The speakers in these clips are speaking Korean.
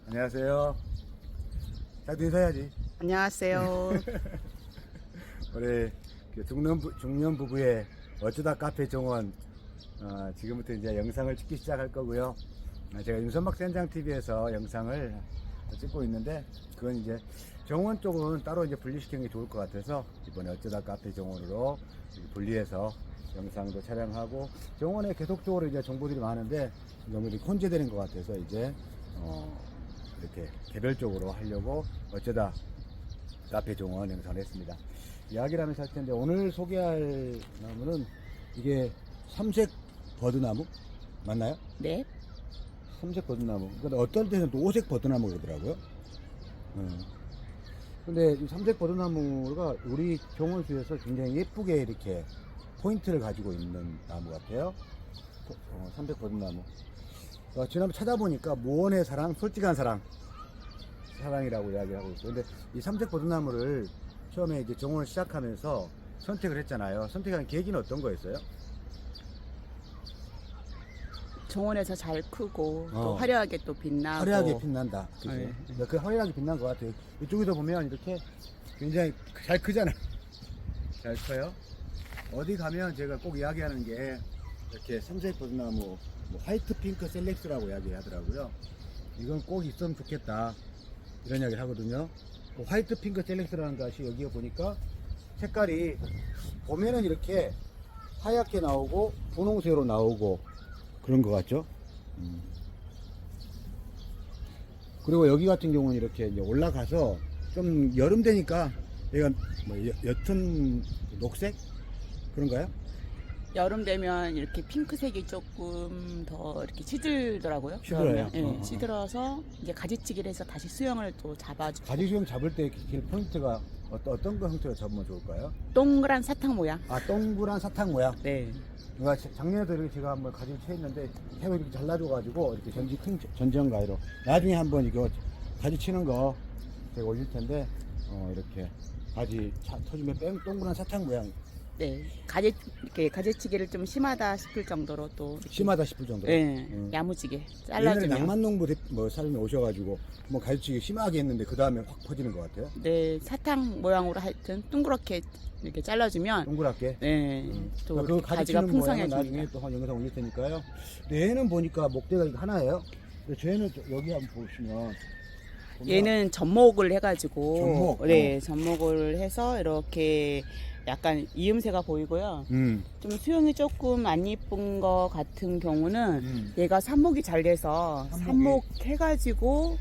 안녕하세요. 자기도 인사해야지. 안녕하세요. 우리 그 중년 부부의 어쩌다 카페 정원, 지금부터 이제 영상을 찍기 시작할 거고요. 제가 윤선박 센장TV에서 영상을 찍고 있는데, 그건 이제 정원 쪽은 따로 이제 분리시키는 게 좋을 것 같아서 이번에 어쩌다 카페 정원으로 분리해서 영상도 촬영하고, 정원에 계속적으로 이제 정보들이 많은데 너무 혼재되는 것 같아서 이제 이렇게 개별적으로 하려고 어쩌다 카페 정원 영상을 했습니다. 이야기를 하면서 할 텐데, 오늘 소개할 나무는 이게 삼색 버드나무 맞나요? 네. 삼색 버드나무. 근데 어떤 데는 또 오색 버드나무 그러더라고요. 근데 이 삼색 버드나무가 우리 정원수에서 굉장히 예쁘게 이렇게 포인트를 가지고 있는 나무 같아요. 삼색 버드나무. 지난번 찾아보니까 무언의 사랑, 솔직한 사랑이라고 이야기를 하고 있어요. 근데 이 삼색 버드나무를 처음에 이제 정원을 시작하면서 선택을 했잖아요. 선택한 계기는 어떤 거였어요? 정원에서 잘 크고 또 화려하게 또 빛나고. 화려하게 빛난다. 그죠? 네. 그 화려하게 빛난 것 같아요. 이쪽에서 보면 이렇게 굉장히 잘 크잖아요. 잘 커요. 어디 가면 제가 꼭 이야기하는 게 이렇게 삼색 버드나무, 뭐 화이트 핑크 셀렉스라고 이야기를 하더라고요. 이건 꼭 있으면 좋겠다, 이런 이야기를 하거든요. 그 화이트 핑크 셀렉스라는 것이 여기에 보니까 색깔이 보면은 이렇게 하얗게 나오고 분홍색으로 나오고 그런 것 같죠? 그리고 여기 같은 경우는 이렇게 이제 올라가서 좀 여름 되니까 얘가 뭐 옅은 녹색 그런가요? 여름 되면 이렇게 핑크색이 조금 더 이렇게 시들더라고요. 시들어요? 네, 시들어서 이제 가지치기를 해서 다시 수영을 또 잡아주고. 가지 수영 잡을 때 포인트가 어떤 거 형태로 잡으면 좋을까요? 동그란 사탕 모양. 아, 동그란 사탕 모양. 네. 작년에도 이렇게 제가 한번 가지를 채했는데 새로 이렇게 잘라줘가지고 이렇게 전지형 가위로 나중에 한번 이거 가지 치는 거 제가 올릴 텐데, 이렇게 가지 터지면 동그란 사탕 모양. 네. 이렇게 가지치기를 좀 심하다 싶을 정도로 또. 심하다 싶을 정도로. 네. 야무지게 옛날에 잘라주면. 낭만농부 사장님 오셔가지고 뭐 가지치기 심하게 했는데 그 다음에 확 퍼지는 것 같아요. 네. 사탕 모양으로 하여튼 둥그렇게 이렇게 잘라주면. 동그랗게. 네. 또 그 가지가 가지치는 모양은 풍성해지니까. 나중에 또 한 영상 올릴 테니까요. 근데 얘는 보니까 목대가 이거 하나예요. 근데 쟤는 여기 한번 보시면 얘는 접목을 해가지고. 접목? 네. 접목을 해서 이렇게 약간 이음새가 보이고요. 좀 수영이 조금 안 이쁜 거 같은 경우는 얘가 삽목이 잘 돼서 삽목해가지고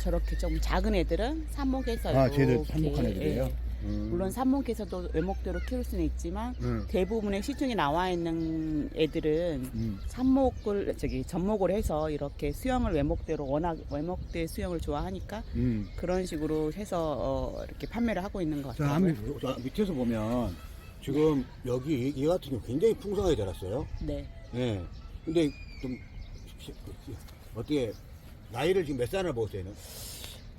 저렇게 좀 작은 애들은 삽목해서 쟤들 이렇게, 삽목한 애들이에요? 예. 물론 삽목해서도 외목대로 키울 수는 있지만 대부분의 시중에 나와 있는 애들은 접목을 해서 이렇게 수영을 외목대로, 워낙 외목대 수영을 좋아하니까 그런 식으로 해서 이렇게 판매를 하고 있는 것 같아요. 저 밑에서 보면 지금 여기 얘 같은 경우 굉장히 풍성하게 자랐어요. 네. 예. 근데 좀 어떻게 나이를 지금 몇 살을 먹었어요, 얘는?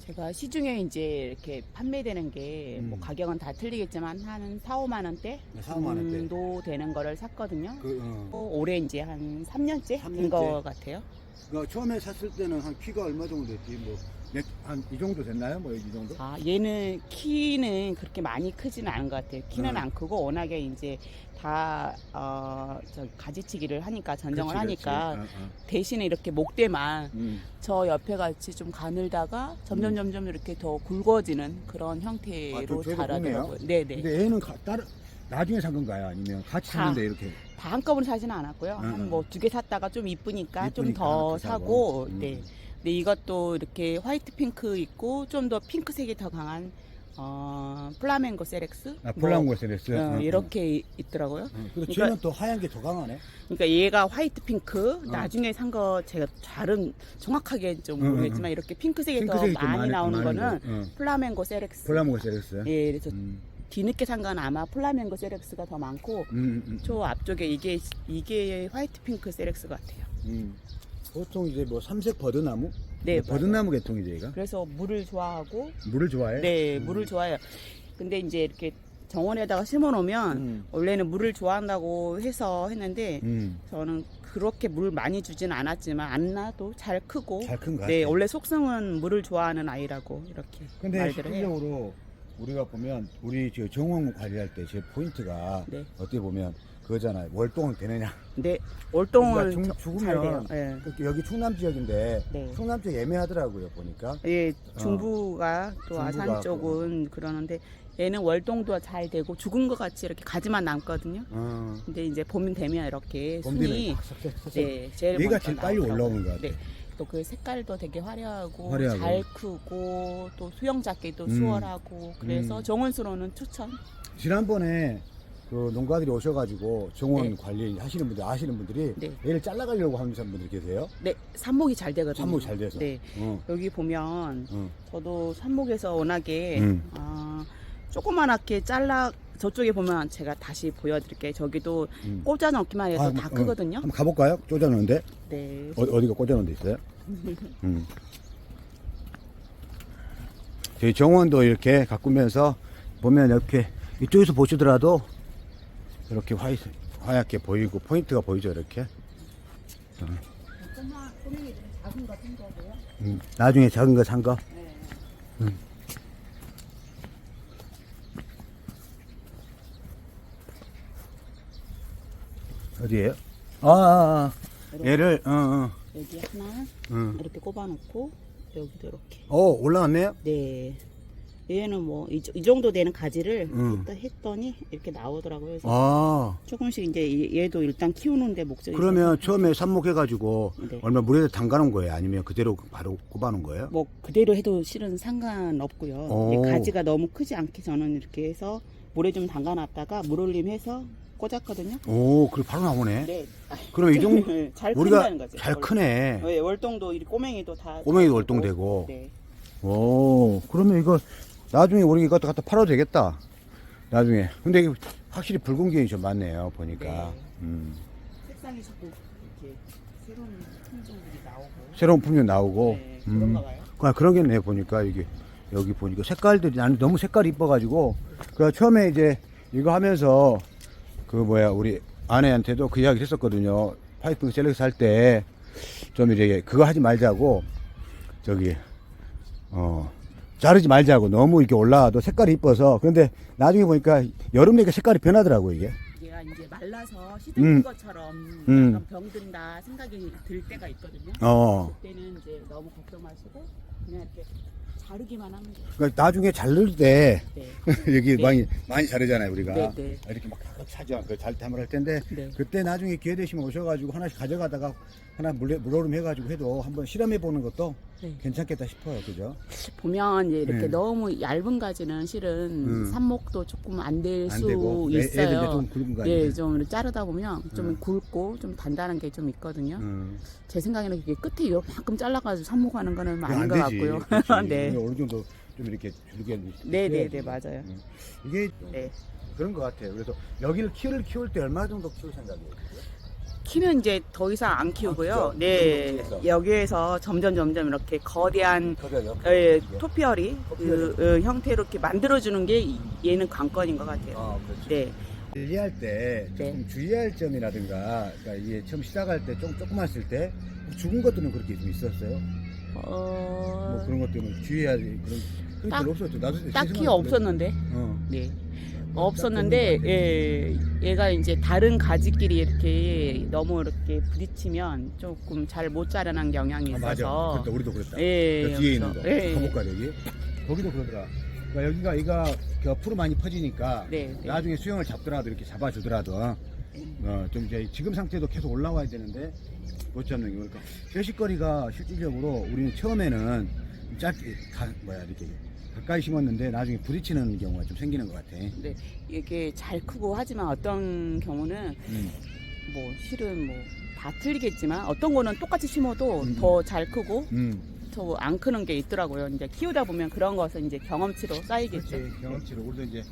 제가 시중에 이제 이렇게 판매되는 게 뭐 가격은 다 틀리겠지만 한 4, 5만 원대 4, 5만 원대 정도 되는 거를 샀거든요. 그, 올해 이제 한 3년째 된 3년째? 거 같아요. 처음에 샀을 때는 한 키가 얼마 정도 됐지? 뭐 한 이 정도 됐나요? 뭐 이 정도? 아, 얘는 키는 그렇게 많이 크지는 않은 것 같아요. 키는 안 크고 워낙에 이제 다 가지치기를 하니까 전정을 그렇지. 하니까 대신에 이렇게 목대만 저 옆에 같이 좀 가늘다가 점점 이렇게 더 굵어지는 그런 형태로 자라더라고요. 네네. 근데 얘는 나중에 산 건가요? 아니면 같이 샀는데 이렇게? 다 한꺼번에 사지는 않았고요. 한 뭐 2개 샀다가 좀 이쁘니까 좀 더 사고. 네. 근데 이것도 이렇게 화이트 핑크 있고 좀 더 핑크색이 더 강한 플라멩고 세렉스. 플라멩고 세렉스. 이렇게 있더라고요. 근데 쟤는 또 하얀 게 더 강하네. 그러니까 얘가 화이트 핑크, 나중에 산 거 제가 잘은 정확하게 좀 모르겠지만 이렇게 핑크색이 더 많이 나오는 거는 플라멩고 세렉스. 플라멩고 세렉스. 예, 그래서 뒤늦게 산 건 아마 플라멩고 세렉스가 더 많고 저 앞쪽에 이게 화이트 핑크 세렉스 같아요. 보통 이제 뭐 삼색 버드나무? 네, 버드나무 계통이죠, 얘가? 그래서 물을 좋아하고. 물을 좋아해? 네, 물을 좋아해요. 근데 이제 이렇게 정원에다가 심어놓으면 원래는 물을 좋아한다고 해서 했는데 저는 그렇게 물 많이 주진 않았지만 안 놔도 잘 크고 잘 큰 거 같아. 네, 원래 속성은 물을 좋아하는 아이라고 이렇게 근데 말들을 해요. 실질적으로 우리가 보면 우리 저 정원 관리할 때 제 포인트가 네. 어떻게 보면 그거잖아요. 월동은 되느냐. 네, 월동은 그러니까 잘 돼요. 죽으면 예. 여기 충남 지역인데 네. 충남 지역 애매하더라고요 보니까. 예, 중부가 또 중부가 아산 쪽은 그러는데 얘는 월동도 잘 되고 죽은 것 같이 이렇게 가지만 남거든요. 근데 이제 봄 되면 이렇게 순이 네, 제일 얘가 먼저 제일 빨리 나오더라고요. 올라오는 것 같아요. 네. 또 그 색깔도 되게 화려하고, 화려하고. 잘 크고 또 수영 잡기도 수월하고 그래서 정원수로는 추천. 지난번에 그 농가들이 오셔가지고 정원 네. 관리 하시는 분들 아시는 분들이 네. 얘를 잘라가려고 하는 분들 계세요. 네, 삽목이 잘 되거든요. 삽목이 잘 돼서. 네, 여기 보면 어. 저도 삽목에서 워낙에 음. 조그만하게 잘라 저쪽에 보면 제가 다시 보여드릴게요. 저기도 꽂아 넣기만 해도 다 크거든요. 한번 가볼까요? 꽂아놓는데 네. 어디가 꽂아놓은 데 있어요? 저희 정원도 이렇게 가꾸면서 보면 이렇게 이쪽에서 보시더라도 이렇게 하얗게 보이고 포인트가 보이죠 이렇게. 꼬맹이들은 작은 거 산 거고요. 나중에 작은 거 산 거. 네. 어디에요? 얘를 여기 하나 이렇게 꼽아놓고 여기도 이렇게. 올라왔네요. 네. 얘는 뭐 이 정도 되는 가지를 일단 했더니 이렇게 나오더라고요. 그래서 조금씩 이제 얘도 일단 키우는데 목적이 그러면 처음에 삽목해가지고 네. 얼마 물에다 담가놓은 거예요? 아니면 그대로 바로 꼽아놓은 거예요? 뭐 그대로 해도 실은 상관없고요. 이제 가지가 너무 크지 않게 저는 이렇게 해서 물에 좀 담가놨다가 물 올림해서 꽂았거든요. 그래 바로 나오네. 네. 그러면 이 정도 잘 우리가 큰다는 거죠. 잘 크네. 네, 월동도 이 꼬맹이도 다 꼬맹이도 월동되고. 네. 그러면 이거 나중에 우리 이것도 갖다 팔아도 되겠다. 나중에. 근데 이게 확실히 붉은 게 좀 많네요. 보니까. 색상이 자꾸 이렇게 새로운 품종들이 나오고. 새로운 품종 나오고. 네, 그런가 봐요. 그런 게 네 보니까 이게 여기 보니까 색깔들이 나는 너무 색깔이 이뻐가지고. 그 처음에 이제 이거 하면서 그 우리 아내한테도 그 이야기를 했었거든요. 파이프 셀렉스 할 때 좀 이제 그거 하지 말자고 저기 자르지 말자고 너무 이렇게 올라와도 색깔이 이뻐서. 그런데 나중에 보니까 여름 되니까 색깔이 변하더라고 이게. 얘가 이제 말라서 시든 것처럼 약간 병든다 생각이 들 때가 있거든요. 그때는 이제 너무 걱정 마시고 그냥 이렇게 자르기만 하면 돼요. 그러니까 나중에 자를 때 네. 여기 네. 많이 자르잖아요 우리가. 네, 네. 이렇게 막 가득 차죠. 그 잘탐을 할 텐데 네. 그때 나중에 기회 되시면 오셔가지고 하나씩 가져가다가 하나 물오름 해가지고 해도 한번 실험해 보는 것도 네. 괜찮겠다 싶어요. 그죠? 보면 이제 이렇게 네. 너무 얇은 가지는 실은 삽목도 조금 안 될 안 수 되고 애들 이제 있어요. 좀 굵은 거 예, 아니에요? 좀 이렇게 자르다 보면 좀 굵고 좀 단단한 게 좀 있거든요. 제 생각에는 그게 끝에 요만큼 잘라가지고 삽목하는 거는 아닌 것 같고요. 네. 어느 정도 좀 이렇게 줄게. 네, 맞아요. 이게 네. 그런 것 같아요. 그래서 여기를 키울 때 얼마 정도 키울 생각이에요? 키면 이제 더 이상 안 키우고요. 키우죠? 네, 여기에서 점점 이렇게 거대한 토피어리 형태로 이렇게 만들어주는 게 얘는 관건인 것 같아요. 그렇죠. 네. 관리할 때 조금 네. 주의할 점이라든가, 그러니까 이게 처음 시작할 때 조금만 쓸 때 죽은 것들은 그렇게 좀 있었어요. 뭐 그런 것들은 주의해야 그런 별로 없었죠. 나도 제 딱히 생각은 없었는데. 그래요. 네. 없었는데 얘가 이제 다른 가지끼리 이렇게 너무 이렇게 부딪히면 조금 잘 못 자라는 경향이 있어서. 맞아. 그렇다. 우리도 그랬다. 예, 그 뒤에 있는 거. 예. 가볼까 여기? 거기도 그러더라. 그러니까 얘가 옆으로 많이 퍼지니까 네. 나중에 수영을 잡더라도 이렇게 잡아주더라도 좀 이제 지금 상태도 계속 올라와야 되는데 못 잡는 게. 그러니까 채식거리가 실질적으로 우리는 처음에는 짧게 이렇게 가까이 심었는데 나중에 부딪히는 경우가 좀 생기는 것 같아. 네. 이게 잘 크고 하지만 어떤 경우는 뭐 실은 뭐 다 틀리겠지만 어떤 거는 똑같이 심어도 더 잘 크고 더 안 크는 게 있더라고요. 이제 키우다 보면 그런 것은 이제 경험치로 쌓이겠죠. 그렇지, 경험치로. 우리도 이제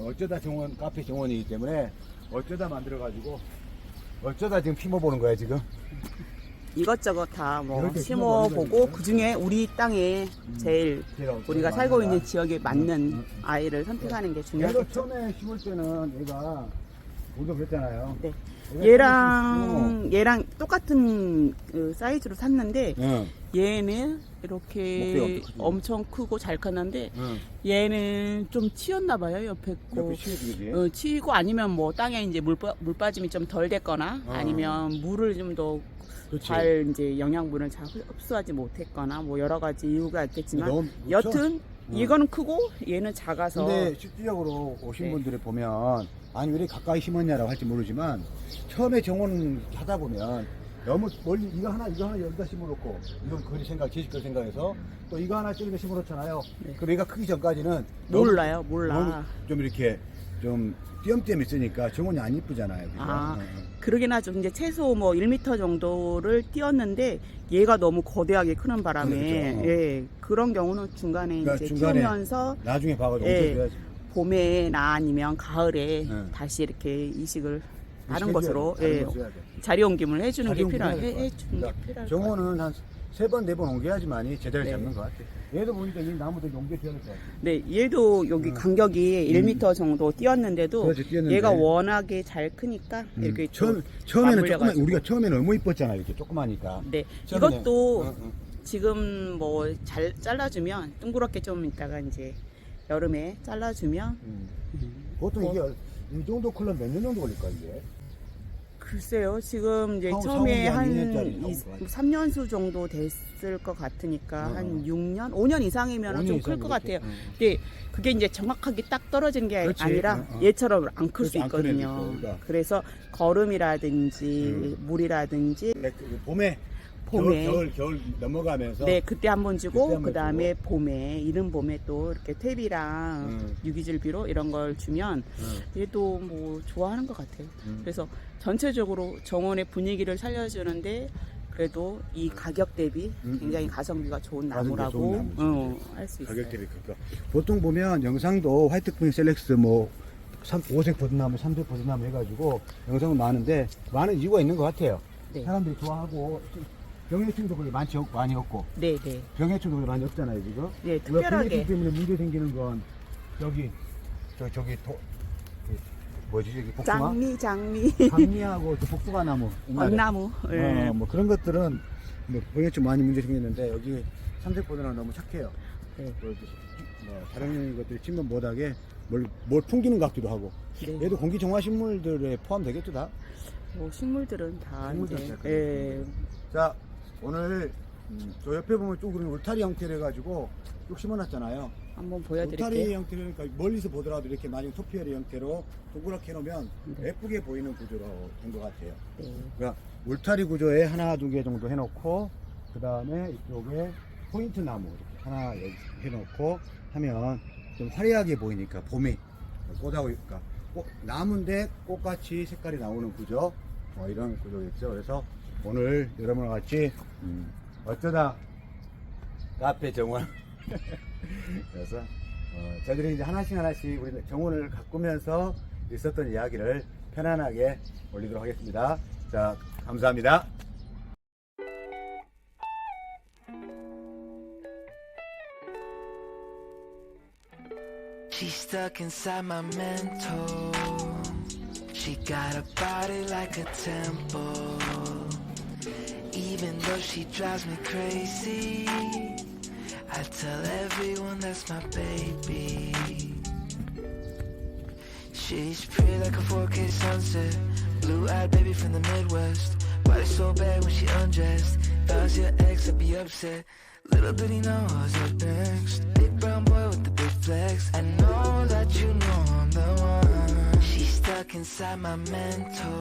어쩌다 정원, 카페 정원이기 때문에 어쩌다 만들어가지고 어쩌다 지금 피워보는 거야 지금. 이것저것 다 뭐 이렇게 심어보고 심어보는 그 중에 우리 땅에 제일 우리가 살고 있는 지역에 맞는 음. 아이를 선택하는 게 얘도 중요하겠죠. 처음에 심을 때는 얘가 우리도 그랬잖아요. 네. 얘가 얘랑 똑같은 그 사이즈로 샀는데 응. 얘는 목대가 이렇게 크지. 엄청 크고 잘 컸는데 응. 얘는 좀 치였나 봐요. 옆에 거. 옆에 치우지. 치이고 아니면 뭐 땅에 이제 물 빠짐이 좀 덜 됐거나 아니면 물을 좀 더 잘 이제 영양분을 잘 흡수하지 못했거나 뭐 여러 가지 이유가 있겠지만 너무 여튼 이거는 크고 얘는 작아서 근데 실질적으로 오신 네. 분들이 보면 아니 왜 이렇게 가까이 심었냐라고 할지 모르지만 처음에 정원 하다 보면 너무 멀리 이거 하나 여기다 심어놓고 이건 거리 생각 제식걸 생각해서 또 이거 하나 저기다 심어놓잖아요. 네. 그럼 얘가 크기 전까지는 몰라. 너무 좀 이렇게 좀 띄엄띄엄 있으니까 정원이 안 이쁘잖아요. 그죠? 아, 그러긴 하죠. 이제 최소 뭐 1m 정도를 띄었는데 얘가 너무 거대하게 크는 바람에 그렇죠. 예, 그런 경우는 중간에 그러니까 이제 중간에 키우면서 나중에 봐가지고 예. 옮겨줘야지. 봄에나 아니면 가을에 네. 다시 이렇게 이식을 다른 해줘야 것으로 돼. 다른 예, 거 줘야 돼. 자리 옮김을 해주는 자리 게 옮김 해야 될 것 해주는 게 같아. 필요할 것 같아요. 정원은 한 3번, 4번 옮겨야지만이 제자리 네. 잡는 것 같아. 얘도 보니까 이 나무들 옮겨줘야 될 것 같아. 네, 얘도 여기 간격이 1m 정도 띄었는데도 그렇지, 띄었는데. 얘가 워낙에 잘 크니까 이렇게 처음에는 맞물려가지고. 조그만, 우리가 처음에는 너무 이뻤잖아, 이렇게 조그마니까. 네, 처음에는. 이것도 지금 뭐 잘 잘라주면 둥그렇게 좀 있다가 이제 여름에 잘라주면 보통 뭐. 이게 이 정도 컬러 몇 년 정도 걸릴까, 이게? 글쎄요 지금 이제 사후 처음에 한 한 2년짜리 사후가 3년수 정도 됐을 것 같으니까 어. 한 6년 5년 이상이면 5년 좀 클 이상 것 이렇게. 같아요. 근데 그게 이제 정확하게 딱 떨어지는 게 그렇지. 아니라 어. 얘처럼 안 클 수 그렇지, 안 크는 애도 있거든요. 있어, 그러니까. 그래서 거름이라든지 물이라든지 봄에, 봄에. 겨울 넘어가면서. 네, 그때 한 번 그때 주고 한번 그 다음에 봄에 이른 봄에 또 이렇게 탭이랑 유기질비로 이런 걸 주면 얘도 뭐 좋아하는 것 같아요. 그래서 전체적으로 정원의 분위기를 살려주는데 그래도 이 가격 대비 굉장히 가성비가 좋은 나무라고 할 수 있어요. 가격 대비 그러니까 보통 보면 영상도 화이트풍 셀렉스 뭐 5색 버드나무, 3색 버드나무 해가지고 영상은 많은데 많은 이유가 있는 것 같아요. 네. 사람들이 좋아하고 병해충도 그렇게 많이 없고 네, 네. 병해충도 그렇게 많이 없잖아요 지금. 네, 우리가 특별하게. 병해충 때문에 문제 생기는 건 저기 뭐지 저기 복숭아? 장미. 장미하고 저 복숭아 나무. 옛날에. 언나무. 예. 뭐 그런 것들은 뭐 병해충 많이 문제 생겼는데 여기 삼색 버드나무 너무 착해요. 네. 뭐 다른 것들이 침도 못하게 뭘 풍기는 것 같기도 하고. 네. 얘도 공기정화식물들에 포함되겠죠 다? 뭐 식물들은 다 식물들은 이제 다 예. 자 오늘 저 옆에 보면 쭉 우리는 울타리 형태로 해가지고 쭉 심어놨잖아요. 한번 울타리 보여드릴게요. 형태로 그러니까 멀리서 보더라도 이렇게 만약 토피아리 형태로 동그랗게 해놓으면 네. 예쁘게 보이는 구조로 된 것 같아요. 네. 그러니까 울타리 구조에 하나, 2개 정도 해놓고 그 다음에 이쪽에 포인트 나무 이렇게 하나 여기 해놓고 하면 좀 화려하게 보이니까 봄이 꽃하고 그러니까 나무인데 꽃같이 색깔이 나오는 구조 이런 구조겠죠. 그래서 오늘 여러분과 같이 어쩌다 카페 정원 그래서 저희들이 이제 하나씩 우리 정원을 가꾸면서 있었던 이야기를 편안하게 올리도록 하겠습니다. 자, 감사합니다. She's stuck inside my mental. She got a body like a temple. Even though she drives me crazy, I tell everyone that's my baby. She's pretty like a 4K sunset. Blue-eyed baby from the Midwest. Body so bad when she undressed. If I was your ex, I'd be upset. Little did he know I was up next. Big brown boy with the big flex. I know that you know I'm the one. She's stuck inside my mental.